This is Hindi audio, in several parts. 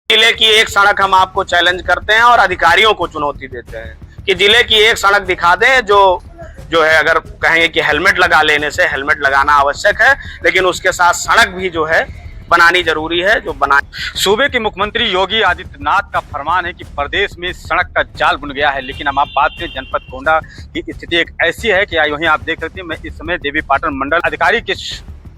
जिले की एक सड़क हम आपको चैलेंज करते हैं और अधिकारियों को चुनौती देते हैं कि जिले की एक सड़क दिखा दें जो है, अगर कहेंगे कि हेलमेट लगा लेने से, हेलमेट लगाना आवश्यक है, लेकिन उसके साथ सड़क भी जो है बनानी जरूरी है। जो बना सूबे के मुख्यमंत्री योगी आदित्यनाथ का फरमान है कि प्रदेश में सड़क का जाल बुन गया है। लेकिन हम आप बात करें जनपद गोंडा की स्थिति एक ऐसी है कि वहीं आप देख सकते हैं, मैं इस समय देवीपाटन मंडल अधिकारी के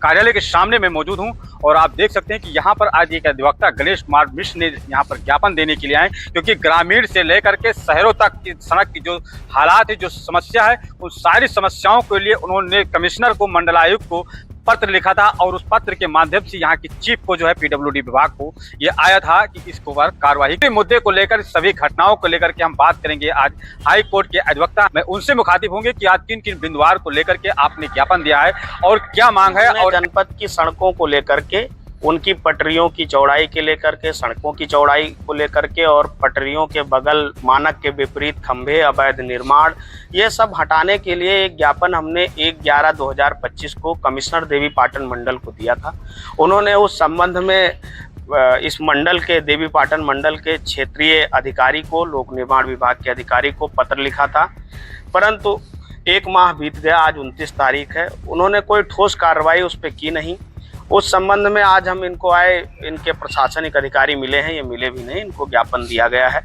कार्यालय के सामने में मौजूद हूं और आप देख सकते हैं कि यहां पर आज एक अधिवक्ता गणेश कुमार मिश्र ने यहां पर ज्ञापन देने के लिए आए, क्योंकि ग्रामीण से लेकर के शहरों तक की सड़क की जो हालात है, जो समस्या है, उन सारी समस्याओं के लिए उन्होंने कमिश्नर को, मंडलायुक्त को पत्र लिखा था और उस पत्र के माध्यम से यहाँ की चीफ को जो है पीडब्ल्यूडी विभाग को ये आया था कि इसको पर कार्यवाही के मुद्दे को लेकर, सभी घटनाओं को लेकर के हम बात करेंगे। आज हाई कोर्ट के अधिवक्ता मैं उनसे मुखातिब होंगे कि आज किन किन बिंदुओं को लेकर के आपने ज्ञापन दिया है और क्या मांग है, और जनपद की सड़कों को लेकर के, उनकी पटरियों की चौड़ाई के लेकर के, सड़कों की चौड़ाई को लेकर के और पटरियों के बगल मानक के विपरीत खंभे, अवैध निर्माण, ये सब हटाने के लिए एक ज्ञापन हमने 1/11/2025 को कमिश्नर देवीपाटन मंडल को दिया था। उन्होंने उस संबंध में इस मंडल के, देवीपाटन मंडल के क्षेत्रीय अधिकारी को, लोक निर्माण विभाग के अधिकारी को पत्र लिखा था, परंतु 1 माह बीत गया, आज 29 तारीख है, उन्होंने कोई ठोस कार्रवाई उस पर की नहीं। उस संबंध में आज हम इनको आए, इनके प्रशासनिक अधिकारी मिले हैं, ये मिले भी नहीं, इनको ज्ञापन दिया गया है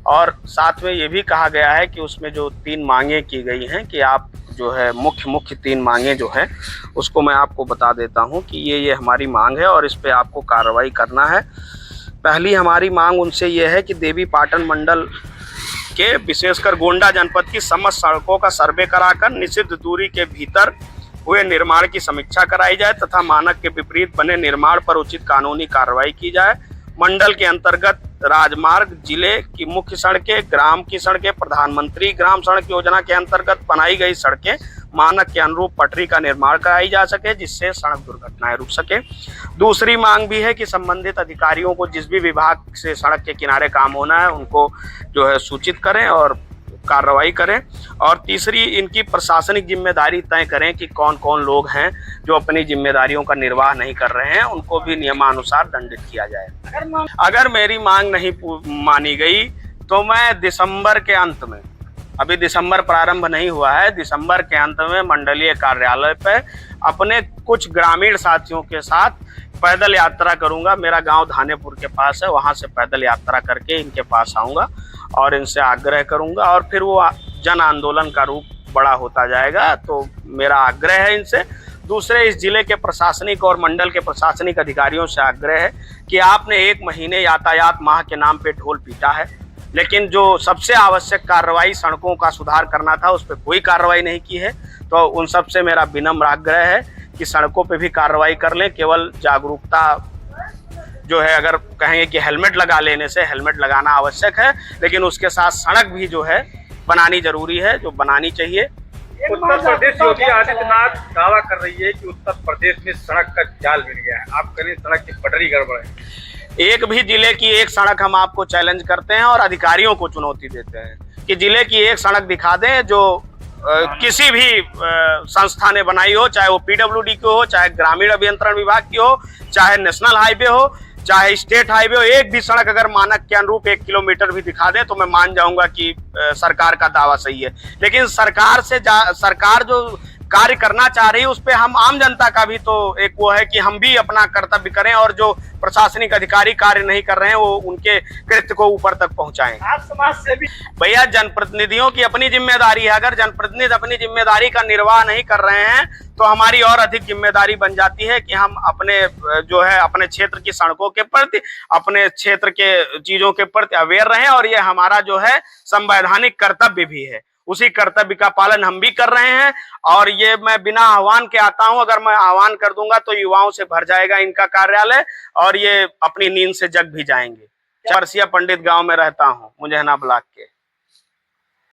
और साथ में ये भी कहा गया है कि उसमें जो 3 मांगे की गई हैं कि आप जो है मुख्य 3 मांगे जो हैं उसको मैं आपको बता देता हूं कि ये हमारी मांग है और इस पे आपको कार्रवाई करना है। पहली हमारी मांग उनसे ये है कि देवीपाटन मंडल के विशेषकर गोंडा जनपद की समस्त सड़कों का सर्वे कराकर निषिद्ध दूरी के भीतर हुए निर्माण की समीक्षा कराई जाए तथा मानक के विपरीत बने निर्माण पर उचित कानूनी कार्रवाई की जाए। मंडल के अंतर्गत राजमार्ग, जिले की मुख्य सड़कें, ग्राम की सड़कें, प्रधानमंत्री ग्राम सड़क योजना के अंतर्गत बनाई गई सड़कें मानक के अनुरूप पटरी का निर्माण कराई जा सके, जिससे सड़क दुर्घटनाएं रुक सके। दूसरी मांग भी है कि संबंधित अधिकारियों को जिस भी विभाग से सड़क के किनारे काम होना है उनको जो है सूचित करें और कार्रवाई करें। और तीसरी, इनकी प्रशासनिक जिम्मेदारी तय करें कि कौन कौन लोग हैं जो अपनी जिम्मेदारियों का निर्वाह नहीं कर रहे हैं, उनको भी नियमानुसार दंडित किया जाए। अगर मेरी मांग नहीं मानी गई तो मैं दिसंबर के अंत में, अभी दिसंबर प्रारंभ नहीं हुआ है, दिसंबर के अंत में मंडलीय कार्यालय पे अपने कुछ ग्रामीण साथियों के साथ पैदल यात्रा करूंगा। मेरा गांव धानेपुर के पास है, वहां से पैदल यात्रा करके इनके पास आऊंगा और इनसे आग्रह करूंगा और फिर वो जन आंदोलन का रूप बड़ा होता जाएगा। तो मेरा आग्रह है इनसे। दूसरे, इस जिले के प्रशासनिक और मंडल के प्रशासनिक अधिकारियों से आग्रह है कि आपने 1 महीने यातायात माह के नाम पे ढोल पीटा है, लेकिन जो सबसे आवश्यक कार्रवाई सड़कों का सुधार करना था उस पर कोई कार्रवाई नहीं की है। तो उन सब से मेरा विनम्र आग्रह है कि सड़कों पे भी कार्रवाई कर लें। केवल जागरूकता जो है, अगर कहेंगे कि हेलमेट लगा लेने से, हेलमेट लगाना आवश्यक है, लेकिन उसके साथ सड़क भी जो है बनानी जरूरी है, जो बनानी चाहिए। उत्तर प्रदेश योगी आदित्यनाथ दावा कर रही है कि उत्तर प्रदेश में सड़क का जाल बिन गया है। आप करें सड़क की पटरी गड़बड़ है। एक भी जिले की एक सड़क हम आपको चैलेंज करते हैं और अधिकारियों को चुनौती देते हैं कि जिले की एक सड़क दिखा दें जो किसी भी संस्था ने बनाई हो, चाहे वो पीडब्ल्यूडी की हो, चाहे ग्रामीण अभियंत्रण विभाग की हो, चाहे नेशनल हाईवे हो, चाहे स्टेट हाईवे हो। एक भी सड़क अगर मानक के अनुरूप 1 किलोमीटर भी दिखा दे तो मैं मान जाऊंगा कि सरकार का दावा सही है। लेकिन सरकार जो कार्य करना चाह रही है उस पे हम आम जनता का भी तो एक वो है कि हम भी अपना कर्तव्य करें और जो प्रशासनिक अधिकारी कार्य नहीं कर रहे हैं वो उनके कृत्य को ऊपर तक पहुंचाएं। आप समाज से भी भैया, जनप्रतिनिधियों की अपनी जिम्मेदारी है। अगर जनप्रतिनिधि अपनी जिम्मेदारी का निर्वाह नहीं कर रहे हैं तो हमारी और अधिक जिम्मेदारी बन जाती है कि हम अपने जो है अपने क्षेत्र की सड़कों के प्रति, अपने क्षेत्र के चीजों के प्रति अवेयर रहें और ये हमारा जो है संवैधानिक कर्तव्य भी है। उसी कर्तव्य का पालन हम भी कर रहे हैं और ये मैं बिना आह्वान के आता हूं। अगर मैं आह्वान कर दूंगा तो युवाओं से भर जाएगा इनका कार्यालय और ये अपनी नींद से जग भी जाएंगे। चरसिया पंडित गांव में रहता हूं, मुझेहना ब्लॉक के।